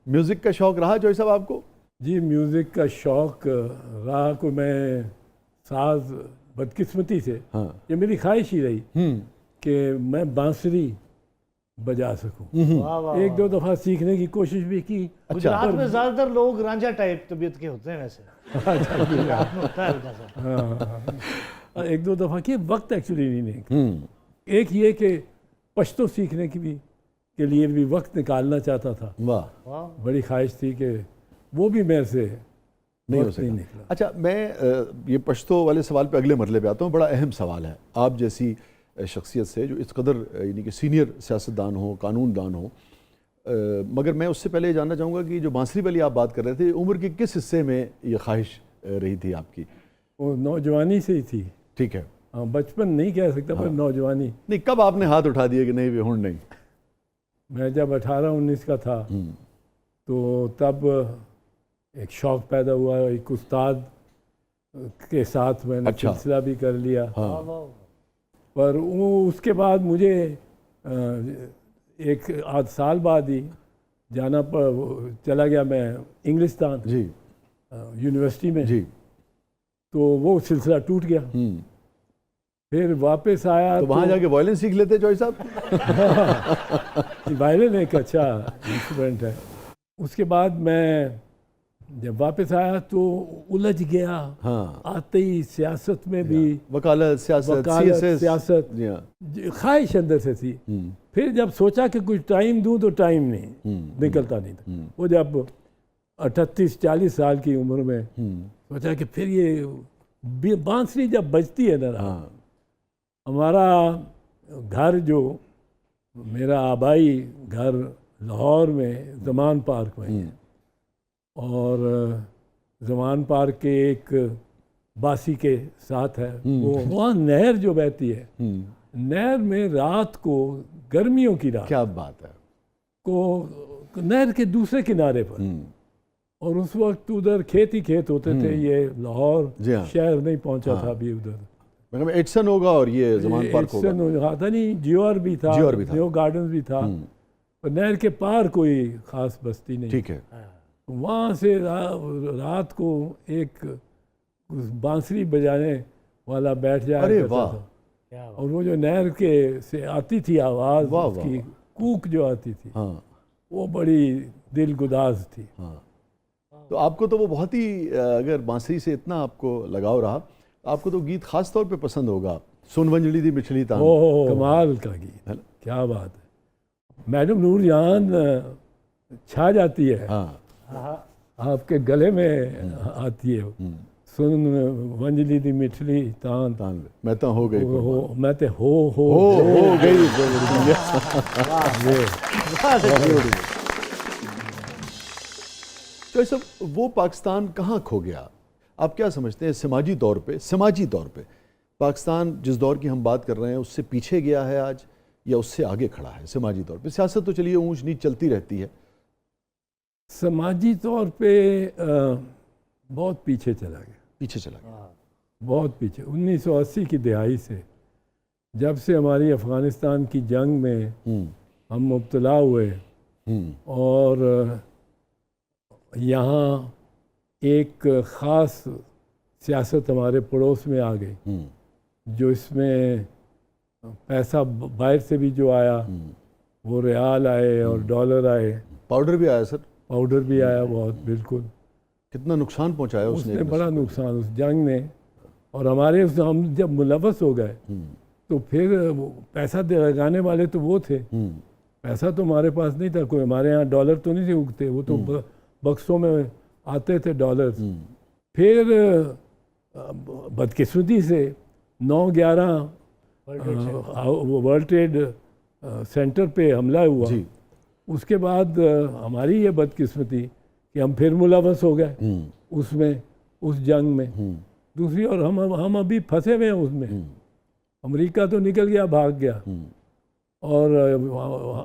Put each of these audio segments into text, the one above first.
Music का शौक़ रहा चौधरी साहब आपको? जी, म्यूज़िक का शौक़ रहा को मैं साज बदकिस्मती से, हाँ। ये मेरी ख्वाहिश ही रही कि मैं बांसुरी बजा सकूं। वाह वाह। एक दो दफ़ा सीखने की कोशिश भी की। गुजरात में ज़्यादातर लोग रांझा टाइप तबीयत के होते हैं वैसे। गुजरात में होता है वैसा। हाँ, एक दो दफ़ा की, वक्त एक्चुअली नहीं। एक ये कि पश्तो सीखने की भी के लिए भी वक्त निकालना चाहता था। वाह, बड़ी ख्वाहिश थी कि वो भी मेरे से नहीं हो वक्त नहीं सका। निकला। अच्छा, मैं ये पश्तो वाले सवाल पे अगले मरले पे आता हूँ। बड़ा अहम सवाल है। आप जैसी शख्सियत से जो इस कदर यानी कि सीनियर सियासतदान हो, कानूनदान हो, मगर मैं उससे पहले जानना चाहूँगा कि जो बांसुरी वाली आप बात कर रहे थे, उम्र के किस हिस्से में ये ख्वाहिश रही थी आपकी? वो नौजवानी से ही थी। ठीक है। हाँ, बचपन नहीं कह सकता, पर नौजवानी। नहीं, कब आपने हाथ उठा दिया कि नहीं भी हुण नहीं? मैं जब 18-19 का था तो तब एक शौक़ पैदा हुआ। एक उस्ताद के साथ मैंने सिलसिला भी कर लिया। हाँ। पर वो उसके बाद मुझे एक आध साल बाद ही जाना चला गया मैं इंग्लिस्तान जी यूनिवर्सिटी में जी। तो वो सिलसिला टूट गया। फिर वापस आया तो वहाँ जाके वायलिन सीख लेते चौधरी साहब? वायलिन एक अच्छा इंस्ट्रूमेंट है। उसके बाद मैं जब वापस आया तो उलझ गया। हाँ। आते ही सियासत में भी, वकालत, सियासत, सियासत ख्वाहिश अंदर से थी। फिर जब सोचा कि कुछ टाइम दूं तो टाइम नहीं निकलता नहीं था। वो जब 38-40 साल की उम्र में सोचा कि फिर ये बांसुरी जब बजती है ना, हमारा घर जो मेरा आबाई घर लाहौर में ज़मान पार्क में है, और ज़मान पार्क के एक बासी के साथ है वो, वहाँ नहर जो बहती है, नहर में रात को, गर्मियों की रात, क्या बात है, को नहर के दूसरे किनारे पर, और उस वक्त उधर खेत ही खेत होते थे। ये लाहौर शहर नहीं पहुंचा था अभी उधर। मतलब एडसन होगा और ये ज़मान पार्क होगा। एडसन था नहीं, जियोर भी था, जियो गार्डन्स भी था, पर नहर के पार कोई खास बस्ती नहीं। ठीक है। वहाँ से रात को एक बांसुरी बजाने वाला बैठ जाया करता था, और वो जो नहर के से आती थी आवाज़, उसकी कूक जो आती थी, वो बड़ी दिलगुदाज थी। तो आपको तो वो बहुत ही, अगर बांसुरी से इतना आपको लगाव रहा, आपको तो गीत खास तौर पे पसंद होगा, सुन वंजली दी मिछली तान। कमाल का गीत है, क्या बात है। मैडम नूरजहान छा जाती है। आपके गले में आती है, सुन वंजली दी मिछली तान तान, मैं तो हो गई, मैं तो हो गई। तो सब वो पाकिस्तान कहाँ खो गया? आप क्या समझते हैं समाजी तौर पे पाकिस्तान जिस दौर की हम बात कर रहे हैं उससे पीछे गया है आज, या उससे आगे खड़ा है समाजी तौर पे? सियासत तो चलिए ऊंच नीच चलती रहती है, समाजी तौर पे बहुत पीछे चला गया, बहुत पीछे। 1980 की दिहाई से, जब से हमारी अफ़गानिस्तान की जंग में हम मुब्तला हुए, और यहाँ एक ख़ास सियासत हमारे पड़ोस में आ गई, जो इसमें पैसा बाहर से भी जो आया, वो रियाल आए और डॉलर आए, पाउडर भी आया सर, पाउडर भी आया बहुत, बिल्कुल। कितना नुकसान पहुंचाया उसने बड़ा नुकसान उस जंग ने। और हमारे हम जब मुलव्वस हो गए तो फिर पैसा लगाने वाले तो वो थे, पैसा तो हमारे पास नहीं था कोई। हमारे यहाँ डॉलर तो नहीं थे उगते, वो तो बक्सों में आते थे डॉलर्स। फिर बदकिस्मती से 9/11 वर्ल्ड ट्रेड सेंटर पे हमला हुआ। उसके बाद हमारी ये बदकिस्मती कि हम फिर मुलव्वस हो गए उसमें, उस जंग में। दूसरी ओर हम अभी फंसे हुए हैं उसमें। अमेरिका तो निकल गया, भाग गया, और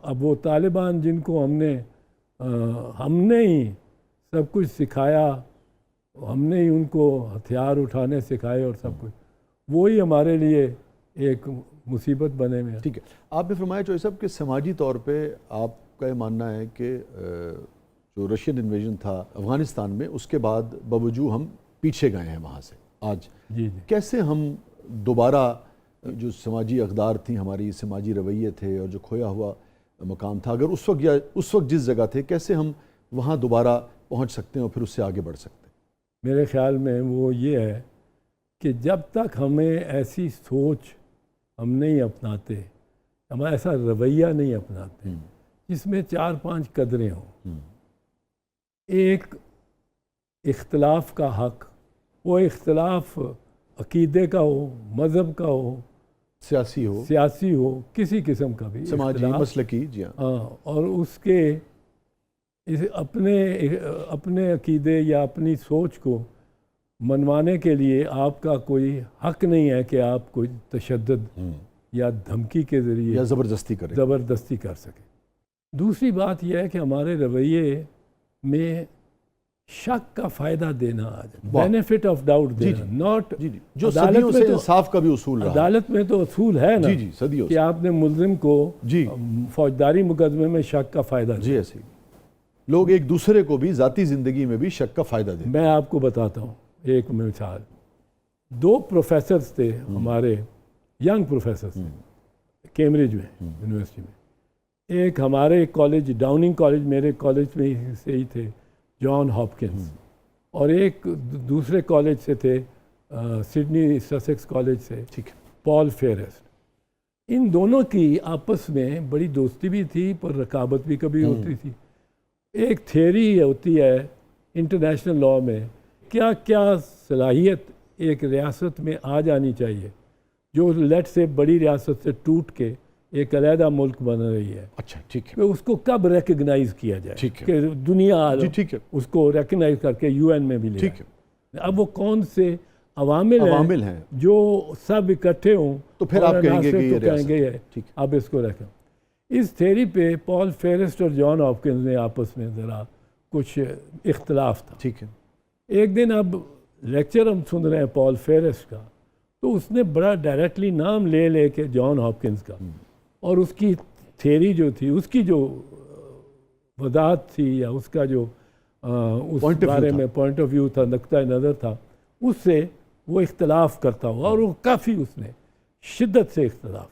अब वो तालिबान जिनको हमने ही सब कुछ सिखाया, हमने ही उनको हथियार उठाने सिखाए और सब कुछ, वो ही हमारे लिए एक मुसीबत बने में। ठीक है, आपने फरमाया चौधरी साहब कि समाजी तौर पे आपका ये मानना है कि जो रशियन इन्वेजन था अफ़गानिस्तान में, उसके बाद बावजूद हम पीछे गए हैं वहाँ से आज। जी। कैसे हम दोबारा जो समाजी अक़दार थी, हमारी समाजी रवैये थे और जो खोया हुआ मकाम था, अगर उस वक्त या उस वक्त जिस जगह थे, कैसे हम वहाँ दोबारा पहुँच सकते हैं और फिर उससे आगे बढ़ सकते हैं? मेरे ख्याल में वो ये है कि जब तक हमें ऐसी सोच हम नहीं अपनाते, हम ऐसा रवैया नहीं अपनाते जिसमें 4-5 कदरें हों। एक इख्तलाफ का हक, वो इख्तलाफ अकीदे का हो, मज़हब का हो, सियासी हो, किसी किस्म का भी समाजी मसलकी। जी हाँ, और उसके अपने अकीदे या अपनी सोच को मनवाने के लिए आपका कोई हक नहीं है कि आप कोई तशद्दुद या धमकी के ज़रिए या ज़बरदस्ती कर सके। दूसरी बात यह है कि हमारे रवैये में शक का फ़ायदा देना आ जाए, बेनिफिट ऑफ डाउट देना, नॉट जो सदियों से इंसाफ का भी उसूल रहा। अदालत में तो उसूल है ना सदियों कि आपने मुल्ज़िम को फौजदारी मुकदमे में शक का फ़ायदा दिया। ऐसे लोग एक दूसरे को भी ज़ाती ज़िंदगी में भी शक का फ़ायदा देते। मैं आपको बताता हूँ एक मिसाल। 2 प्रोफेसर्स थे हमारे, यंग प्रोफेसर्स थे कैम्ब्रिज में यूनिवर्सिटी में। एक हमारे कॉलेज, डाउनिंग कॉलेज मेरे कॉलेज में से ही थे, जॉन हॉपकिंस, और एक दूसरे कॉलेज से थे, सिडनी ससेक्स कॉलेज से, पॉल फेरेस्ट। इन दोनों की आपस में बड़ी दोस्ती भी थी, पर रकाबत भी कभी होती थी। एक थ्योरी होती है इंटरनेशनल लॉ में, क्या क्या सलाहियत एक रियासत में आ जानी चाहिए जो लेट से बड़ी रियासत से टूट के एक अलहदा मुल्क बन रही है। अच्छा, ठीक है। तो उसको कब रिकग्नाइज किया जाए कि दुनिया ठीक है, उसको रिकग्नाइज करके यूएन में भी ले। ठीक है। अब वो कौन से अवामिल हैं जो सब इकट्ठे हों, तो फिर आप कहेंगे कि ये कहेंगे अब इसको रखें। इस थ्योरी पे पॉल फेरेस्ट और जॉन हॉपकिंस ने आपस में ज़रा कुछ इख्तलाफ था। ठीक है। एक दिन अब लेक्चर हम सुन रहे हैं पॉल फेरेस्ट का, तो उसने बड़ा डायरेक्टली नाम ले के जॉन हॉपकिंस का, और उसकी थ्योरी जो थी, उसकी जो वजाहत थी या उसका जो उस बारे में पॉइंट ऑफ व्यू था, नुक्ता नज़र था, उससे वो इख्तलाफ करता हुआ, और वो काफ़ी उसने शिद्दत से इख्तलाफ।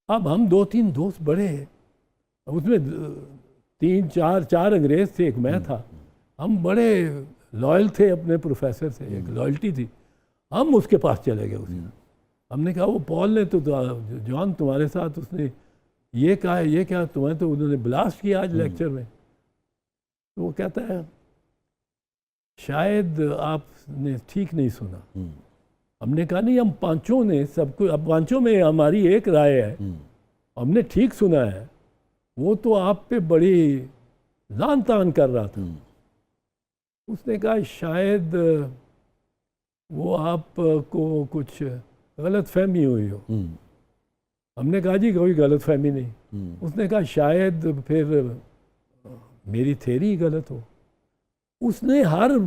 अब हम 2-3 दोस्त बड़े हैं, उसमें 3-4 अंग्रेज़ थे, एक मैं था। हम बड़े लॉयल थे अपने प्रोफेसर से, एक लॉयल्टी थी। हम उसके पास चले गए उसने। हमने कहा वो पॉल ने तो जॉन तुम्हारे साथ उसने ये कहा है, ये क्या तुम्हें तो उन्होंने ब्लास्ट किया आज लेक्चर में। तो वो कहता है शायद आपने ठीक नहीं सुना। हमने कहा नहीं, हम पांचों ने सबको, अब पांचों में हमारी एक राय है, हमने ठीक सुना है। वो तो आप पे बड़ी लान तान कर रहा था। उसने कहा शायद वो आपको कुछ गलत फहमी हुई हो। हमने कहा जी कोई गलत फहमी नहीं। उसने कहा शायद फिर मेरी थ्योरी गलत हो। उसने हर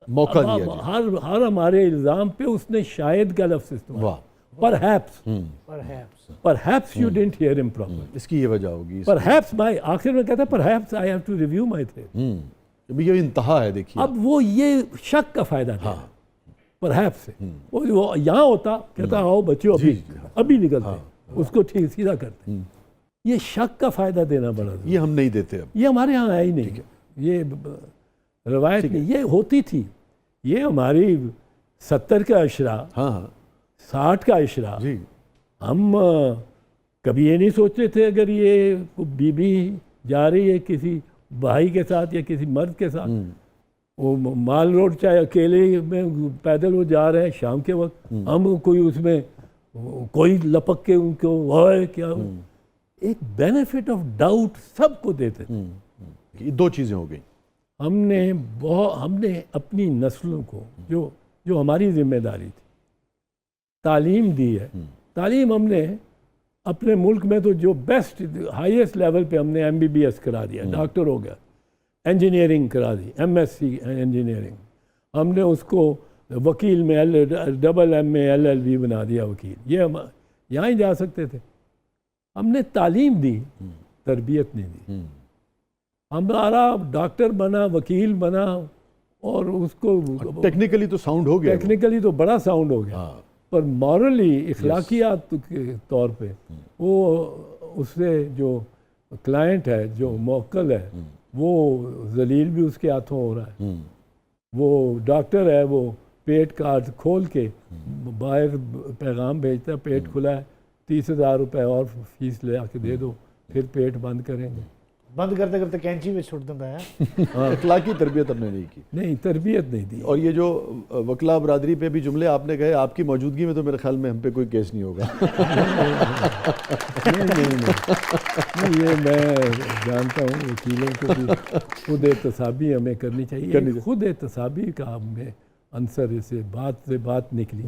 मौका दिया, हर हमारे इल्ज़ाम पे उसने शायद का लफ्ज़ इस्तेमाल। Perhaps you didn't hear him properly. इसकी ये वजह होगी। परहैप्स माय, आखिर में कहता है perhaps I have to review my theory. ये इंतहा है, देखिए। अब वो ये शक का फायदा था परहैप्स से। वो यहाँ होता, कहता आओ बच्चों अभी निकलते, उसको ठीक सीधा करते। ये शक का फायदा देना बड़ा, ये हम नहीं देते। अब ये हमारे यहाँ है ही नहीं, ये रवायत नहीं, ये होती थी। ये हमारी 70 का अशरा, 60 का अशरा, हम कभी ये नहीं सोचते थे अगर ये बीबी जा रही है किसी भाई के साथ या किसी मर्द के साथ, वो माल रोड चाहे अकेले में पैदल वो जा रहे हैं शाम के वक्त, हम कोई उसमें कोई लपक के उनको वो क्या, एक बेनिफिट ऑफ डाउट सबको देते थे। 2 चीज़ें हो गई। हमने अपनी नस्लों को जो हमारी जिम्मेदारी थी, तालीम दी है। तालीम हमने अपने मुल्क में तो जो बेस्ट हाईएस्ट लेवल पे हमने MBBS करा दिया, डॉक्टर हो गया, इंजीनियरिंग करा दी, MSc इंजीनियरिंग, हमने उसको वकील में LLM में LLB बना दिया वकील। ये हम यहाँ ही जा सकते थे। हमने तालीम दी, तरबियत नहीं दी। हमारा डॉक्टर बना, वकील बना, और उसको टेक्निकली तो साउंड हो गया वो। टेक्निकली तो बड़ा साउंड हो गया, हाँ। पर मॉरली, इखलाकियात के तौर पे वो उससे जो क्लाइंट है, जो मौक्कल है, वो जलील भी उसके हाथों हो रहा है। वो डॉक्टर है, वो पेट कार्ड खोल के बाहर पैगाम भेजता है, पेट खुला है, 30,000 रुपये और फीस ले आके दे दो, फिर पेट बंद करेंगे। बंद करते करते कैंची में छुट देता है। इखलाकी तरबियत हमने नहीं की। नहीं, तरबियत नहीं दी। और ये जो वकला बरादरी पे भी जुमले आपने कहे, आपकी मौजूदगी में तो मेरे ख्याल में हम पे कोई केस नहीं होगा। नहीं, ये मैं जानता हूँ वकीलों को भी खुद एहतसाबी हमें करनी चाहिए। खुद एहतसाबी का हमें अंसर इसे बात से बात निकली।